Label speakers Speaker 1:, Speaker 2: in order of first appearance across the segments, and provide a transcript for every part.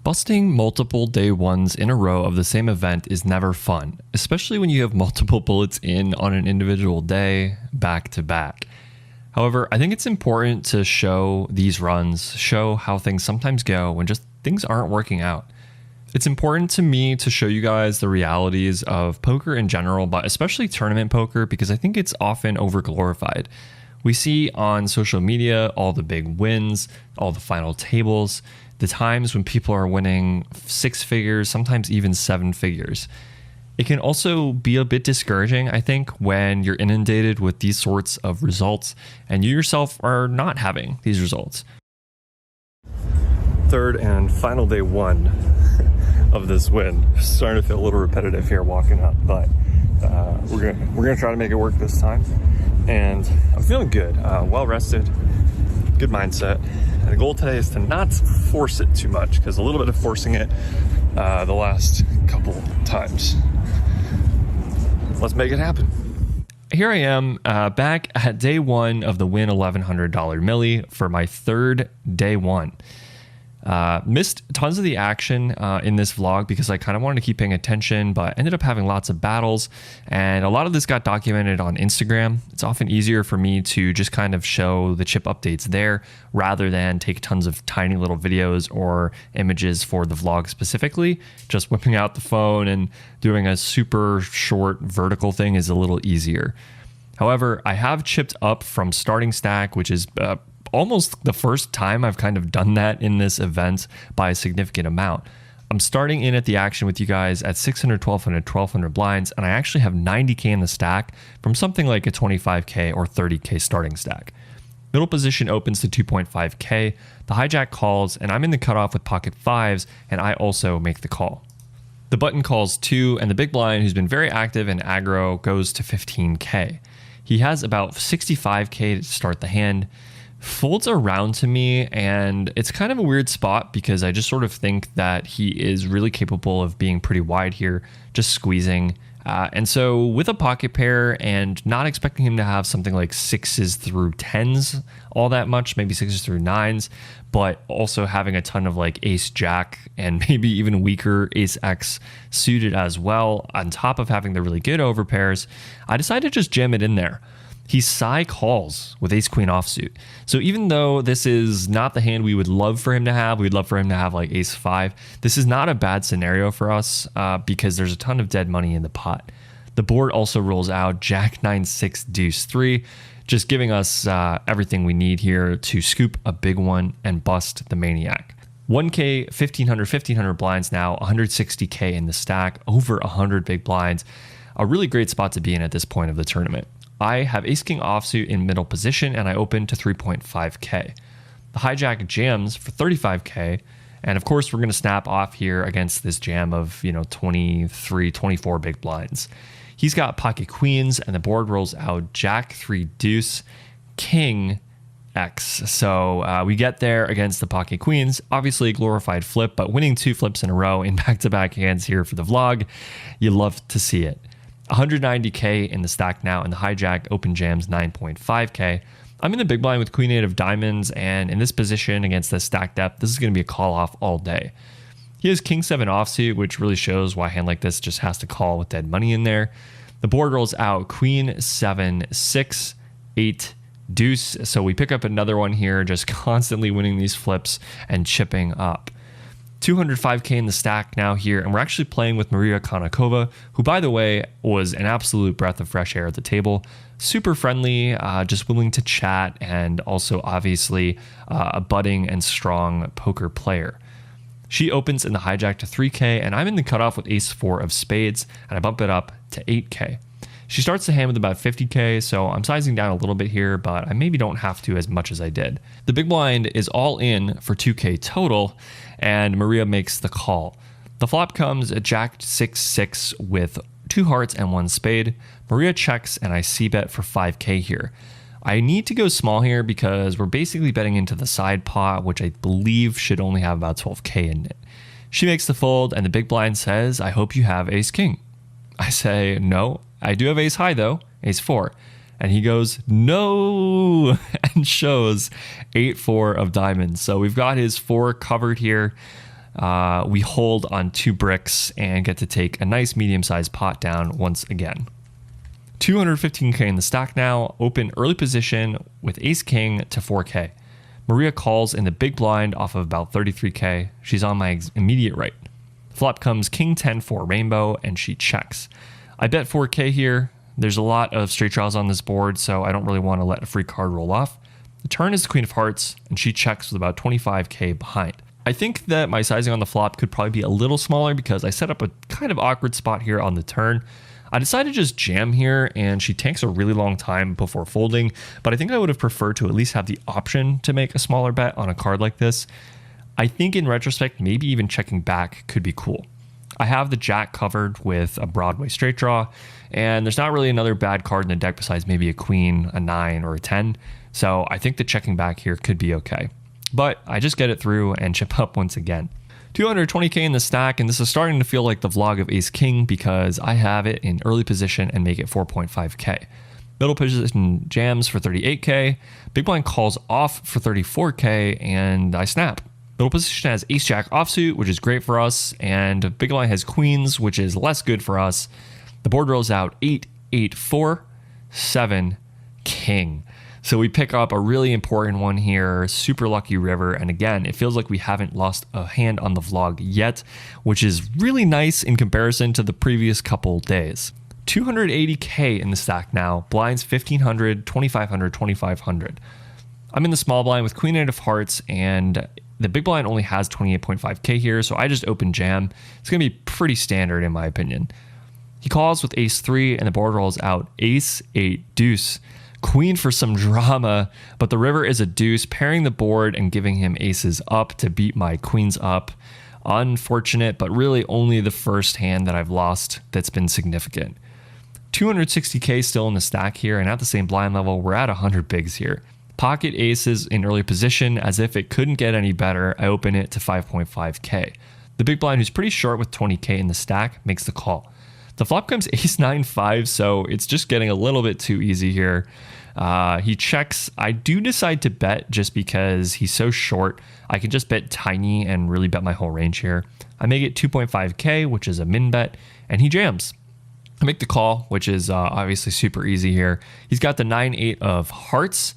Speaker 1: Busting multiple day ones in a row of the same event is never fun, especially when you have multiple bullets in on an individual day, back to back. However, I think it's important to show these runs, show how things sometimes go when just things aren't working out. It's important to me to show you guys the realities of poker in general, but especially tournament poker, because I think it's often overglorified. We see on social media all the big wins, all the final tables, the times when people are winning 6 figures, sometimes even 7 figures. It can also be a bit discouraging, I think, when you're inundated with these sorts of results and you yourself are not having these results. Third and final day one of this win. Starting to feel a little repetitive here walking up, but we're gonna try to make it work this time. And I'm feeling good, well rested, good mindset. And the goal today is to not force it too much, because a little bit of forcing it the last couple times. Let's make it happen. Here I am back at day one of the Win $1,100 Milli for my third day one. Missed tons of the action in this vlog because I kind of wanted to keep paying attention, but ended up having lots of battles, and a lot of this got documented on Instagram. It's often easier for me to just kind of show the chip updates there rather than take tons of tiny little videos or images for the vlog specifically. Just whipping out the phone and doing a super short vertical thing is a little easier. However, I have chipped up from starting stack, which is almost the first time I've kind of done that in this event by a significant amount. I'm starting in at the action with you guys at 600, 1200, 1200 blinds, and I actually have 90K in the stack from something like a 25K or 30K starting stack. Middle position opens to 2.5K, the hijack calls, and I'm in the cutoff with pocket fives, and I also make the call. The button calls 2, and the big blind, who's been very active in aggro, goes to 15K. He has about 65K to start the hand, folds around to me, and it's kind of a weird spot because I just sort of think that he is really capable of being pretty wide here, just squeezing. And so with a pocket pair and not expecting him to have something like 6s through 10s all that much, maybe 6s through 9s, but also having a ton of like ace jack and maybe even weaker ace X suited as well, on top of having the really good overpairs, I decided to just jam it in there. He side calls with ace queen offsuit. So even though this is not the hand we would love for him to have, we'd love for him to have like ace 5, this is not a bad scenario for us because there's a ton of dead money in the pot. The board also rolls out jack 9 6 deuce 3, just giving us everything we need here to scoop a big one and bust the maniac. 1K, 1500 blinds now, 160K in the stack, over 100 big blinds. A really great spot to be in at this point of the tournament. I have ace-king offsuit in middle position, and I open to 3.5K. The hijack jams for 35K, and of course we're going to snap off here against this jam of 23, 24 big blinds. He's got pocket queens, and the board rolls out jack 3 deuce, king X. So we get there against the pocket queens. Obviously a glorified flip, but winning 2 flips in a row in back-to-back hands here for the vlog, you love to see it. 190K in the stack now, and the hijack open jams 9.5K. I'm in the big blind with queen 8 of diamonds, and in this position against this stack depth, this is going to be a call off all day. He has king 7 offsuit, which really shows why a hand like this just has to call with dead money in there. The board rolls out queen 7 6 8 deuce, so we pick up another one here, just constantly winning these flips and chipping up. 205K in the stack now here, and we're actually playing with Maria Konnikova, who, by the way, was an absolute breath of fresh air at the table. Super friendly, just willing to chat, and also obviously a budding and strong poker player. She opens in the hijack to 3K, and I'm in the cutoff with ace 4 of spades, and I bump it up to 8K. She starts the hand with about 50K, so I'm sizing down a little bit here, but I maybe don't have to as much as I did. The big blind is all in for 2K total, and Maria makes the call. The flop comes at jack 6-6 with 2 hearts and 1 spade. Maria checks, and I c-bet for 5K here. I need to go small here because we're basically betting into the side pot, which I believe should only have about 12K in it. She makes the fold, and the big blind says, "I hope you have ace king." I say, "No, I do have ace high though, ace 4. And he goes, "No," and shows 8-4 of diamonds. So we've got his 4 covered here. We hold on 2 bricks and get to take a nice medium-sized pot down once again. 215k in the stack now, open early position with ace-king to 4k. Maria calls in the big blind off of about 33k. She's on my immediate right. Flop comes king 10 for rainbow, and she checks. I bet 4k here. There's a lot of straight draws on this board, so I don't really want to let a free card roll off. The turn is the queen of hearts, and she checks with about 25k behind. I think that my sizing on the flop could probably be a little smaller because I set up a kind of awkward spot here on the turn. I decided to just jam here, and she tanks a really long time before folding, but I think I would have preferred to at least have the option to make a smaller bet on a card like this. I think in retrospect, maybe even checking back could be cool. I have the jack covered with a Broadway straight draw, and there's not really another bad card in the deck besides maybe a queen, a 9, or a 10, so I think the checking back here could be okay. But I just get it through and chip up once again. 220k in the stack, and this is starting to feel like the vlog of Ace King because I have it in early position and make it 4.5k. Middle position jams for 38k, big blind calls off for 34k, and I snap. Middle position has ace jack offsuit, which is great for us, and big blind has queens, which is less good for us. The board rolls out 8, 8, 4, 7, king. So we pick up a really important one here, super lucky river, and again, it feels like we haven't lost a hand on the vlog yet, which is really nice in comparison to the previous couple days. 280k in the stack now, blinds 1500, 2500, 2500. I'm in the small blind with queen 8 of hearts, and the big blind only has 28.5k here, so I just open jam. It's going to be pretty standard in my opinion. He calls with ace 3, and the board rolls out ace 8 deuce. Queen for some drama, but the river is a deuce, pairing the board and giving him aces up to beat my queens up. Unfortunate, but really only the first hand that I've lost that's been significant. 260k still in the stack here, and at the same blind level, we're at 100 bigs here. Pocket aces in early position, as if it couldn't get any better, I open it to 5.5k. The big blind, who's pretty short with 20k in the stack, makes the call. The flop comes ace 9 5, so it's just getting a little bit too easy here. He checks. I do decide to bet just because he's so short. I can just bet tiny and really bet my whole range here. I make it 2.5k, which is a min bet, and he jams. I make the call, which is obviously super easy here. He's got the 9 8 of hearts.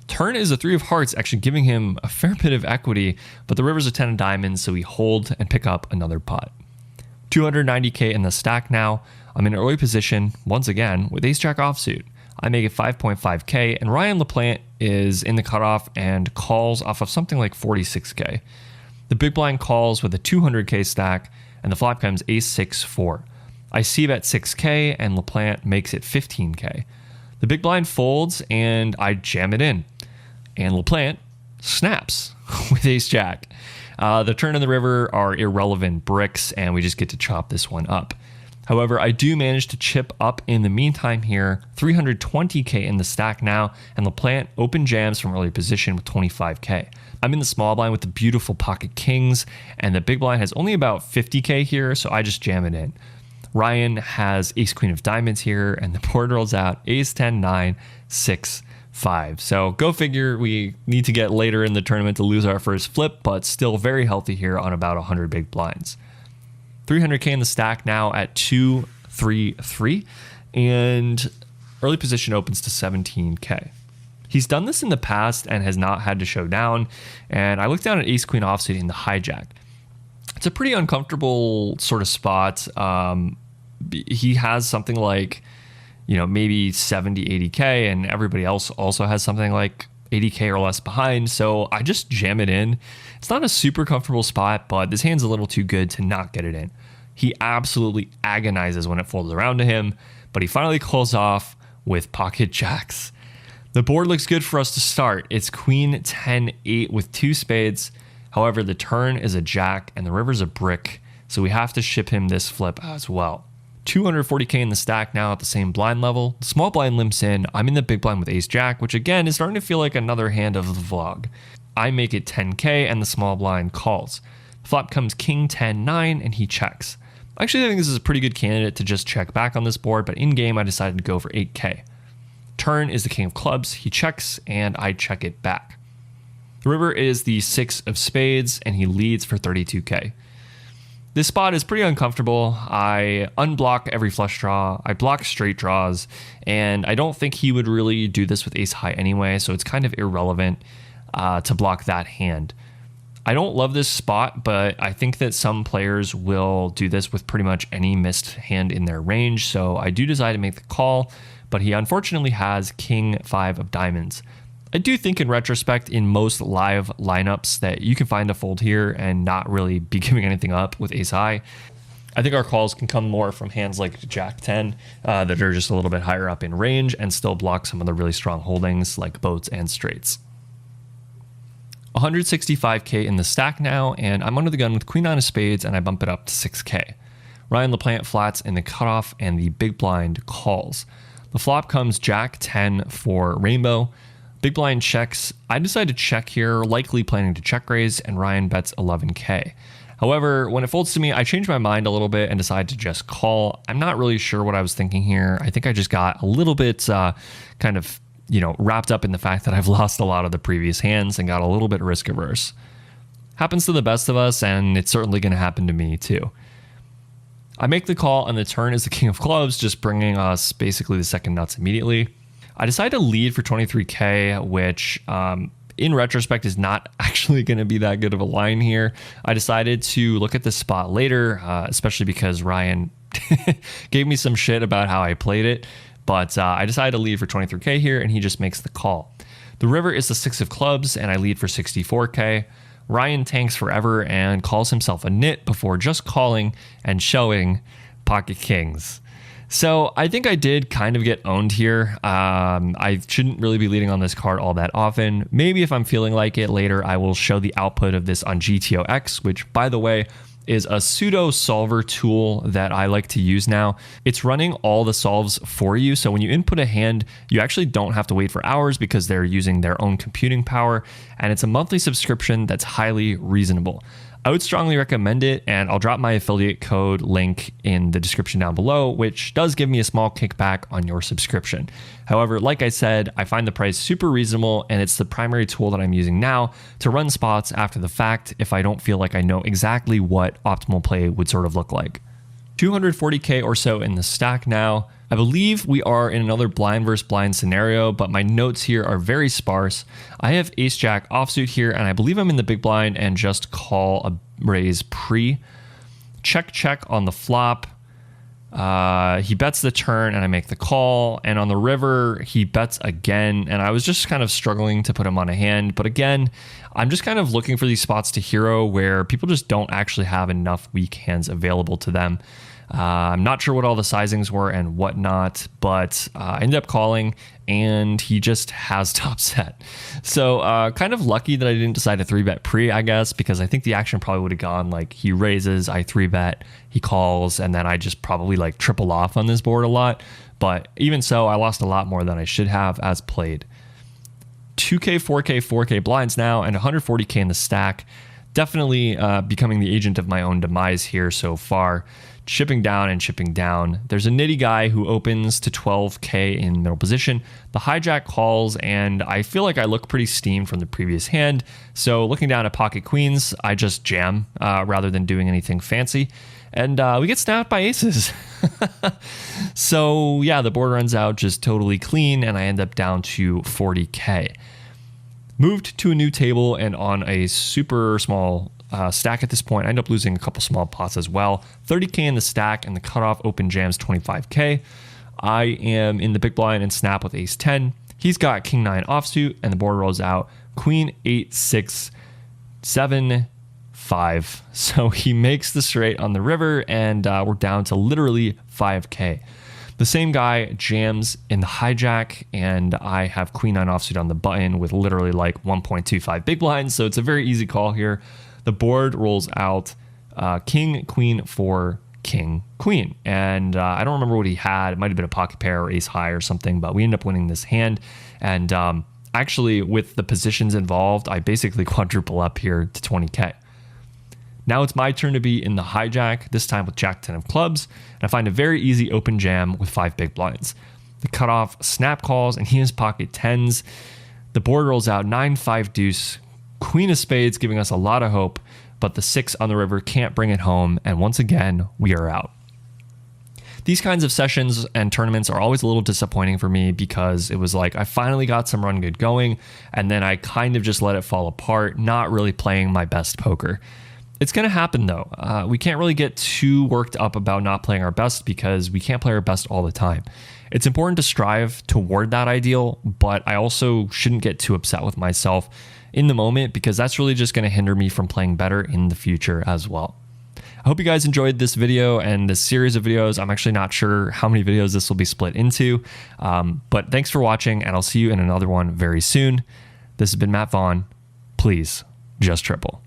Speaker 1: Turn is a 3 of hearts, actually giving him a fair bit of equity, but the river's a 10 of diamonds, so we hold and pick up another pot. 290k in the stack now. I'm in early position once again with ace jack offsuit. I make it 5.5k, and Ryan LaPlante is in the cutoff and calls off of something like 46k. The big blind calls with a 200k stack, and the flop comes ace 6 4. I see bet 6k, and LaPlante makes it 15k. The big blind folds, and I jam it in, and LaPlante snaps with ace jack. The turn and the river are irrelevant bricks, and we just get to chop this one up. However, I do manage to chip up in the meantime here, 320k in the stack now, and LaPlante open jams from early position with 25k. I'm in the small blind with the beautiful pocket kings, and the big blind has only about 50k here, so I just jam it in. Ryan has ace queen of diamonds here, and the board rolls out ace 10 9 6 5. So go figure, we need to get later in the tournament to lose our first flip, but still very healthy here on about 100 big blinds. 300k in the stack now at 233, and early position opens to 17k. He's done this in the past and has not had to show down, and I looked down at ace queen offsuit in the hijack. It's a pretty uncomfortable sort of spot. He has something like, maybe 70, 80k, and everybody else also has something like 80k or less behind, so I just jam it in. It's not a super comfortable spot, but this hand's a little too good to not get it in. He absolutely agonizes when it folds around to him, but he finally calls off with pocket jacks. The board looks good for us to start. It's queen 10 8 with 2 spades. However, the turn is a jack and the river's a brick, so we have to ship him this flip as well. 240k in the stack now at the same blind level. The small blind limps in. I'm in the big blind with ace jack, which again is starting to feel like another hand of the vlog. I make it 10k, and the small blind calls. The flop comes king 10 9, and he checks. Actually, I think this is a pretty good candidate to just check back on this board, but in game I decided to go for 8k. Turn is the king of clubs. He checks, and I check it back. The river is the 6 of spades, and he leads for 32k. This spot is pretty uncomfortable. I unblock every flush draw, I block straight draws, and I don't think he would really do this with ace high anyway, so it's kind of irrelevant to block that hand. I don't love this spot, but I think that some players will do this with pretty much any missed hand in their range, so I do decide to make the call, but he unfortunately has king 5 of diamonds. I do think in retrospect in most live lineups that you can find a fold here and not really be giving anything up with ace high. I think our calls can come more from hands like jack 10 that are just a little bit higher up in range and still block some of the really strong holdings like boats and straights. 165k in the stack now, and I'm under the gun with queen 9 of spades and I bump it up to 6k. Ryan LaPlante flats in the cutoff and the big blind calls. The flop comes jack 10 for rainbow. Big blind checks. I decide to check here, likely planning to check raise, and Ryan bets 11k. However, when it folds to me, I change my mind a little bit and decide to just call. I'm not really sure what I was thinking here. I think I just got a little bit kind of, wrapped up in the fact that I've lost a lot of the previous hands and got a little bit risk averse. Happens to the best of us, and it's certainly going to happen to me too. I make the call, and the turn is the king of clubs, just bringing us basically the second nuts immediately. I decided to lead for 23k, which in retrospect is not actually going to be that good of a line here. I decided to look at this spot later, especially because Ryan gave me some shit about how I played it. But I decided to lead for 23k here, and he just makes the call. The river is the 6 of clubs, and I lead for 64k. Ryan tanks forever and calls himself a nit before just calling and showing pocket kings. So I think I did kind of get owned here. I shouldn't really be leading on this card all that often. Maybe if I'm feeling like it later, I will show the output of this on GTOx, which, by the way, is a pseudo solver tool that I like to use now. It's running all the solves for you. So when you input a hand, you actually don't have to wait for hours because they're using their own computing power. And it's a monthly subscription that's highly reasonable. I would strongly recommend it, and I'll drop my affiliate code link in the description down below, which does give me a small kickback on your subscription. However, like I said, I find the price super reasonable, and it's the primary tool that I'm using now to run spots after the fact if I don't feel like I know exactly what optimal play would sort of look like. 240k or so in the stack now. I believe we are in another blind versus blind scenario, but my notes here are very sparse. I have ace jack offsuit here, and I believe I'm in the big blind and just call a raise pre. Check on the flop. He bets the turn and I make the call, and on the river he bets again, and I was just kind of struggling to put him on a hand, but again, I'm just kind of looking for these spots to hero where people just don't actually have enough weak hands available to them. I'm not sure what all the sizings were and whatnot, but I ended up calling, and he just has top set. So kind of lucky that I didn't decide to 3-bet pre, I guess, because I think the action probably would have gone like he raises, I 3-bet, he calls, and then I just probably like triple off on this board a lot. But even so, I lost a lot more than I should have as played. 2K, 4K, 4K blinds now, and 140K in the stack. Definitely becoming the agent of my own demise here so far. Chipping down and chipping down. There's a nitty guy who opens to 12k in middle position. The hijack calls, and I feel like I look pretty steamed from the previous hand. So looking down at pocket queens, I just jam rather than doing anything fancy. And we get snapped by aces. So yeah, the board runs out just totally clean, and I end up down to 40k. Moved to a new table and on a super small stack at this point. I end up losing a couple small pots as well. 30k in the stack, and the cutoff open jams 25k. I am in the big blind and snap with ace 10. He's got king 9 offsuit, and the board rolls out queen 8, 6, 7, 5. So he makes the straight on the river, and we're down to literally 5k. The same guy jams in the hijack, and I have queen 9 offsuit on the button with literally like 1.25 big blinds. So it's a very easy call here. The board rolls out king, queen, 4, king, queen. And I don't remember what he had. It might have been a pocket pair or ace high or something, but we end up winning this hand. And actually, with the positions involved, I basically quadruple up here to 20k. Now it's my turn to be in the hijack, this time with jack 10 of clubs. And I find a very easy open jam with 5 big blinds. The cutoff snap calls, and he has pocket 10s. The board rolls out 9, 5 deuce, queen of spades, giving us a lot of hope,
Speaker 2: but the 6 on the river can't bring it home, and once again, we are out. These kinds of sessions and tournaments are always a little disappointing for me because it was like I finally got some run good going, and then I kind of just let it fall apart, not really playing my best poker. It's going to happen though. We can't really get too worked up about not playing our best because we can't play our best all the time. It's important to strive toward that ideal, but I also shouldn't get too upset with myself in the moment because that's really just going to hinder me from playing better in the future as well. I hope you guys enjoyed this video and this series of videos. I'm actually not sure how many videos this will be split into, but thanks for watching, and I'll see you in another one very soon. This has been Matt Vaughan. Please just triple.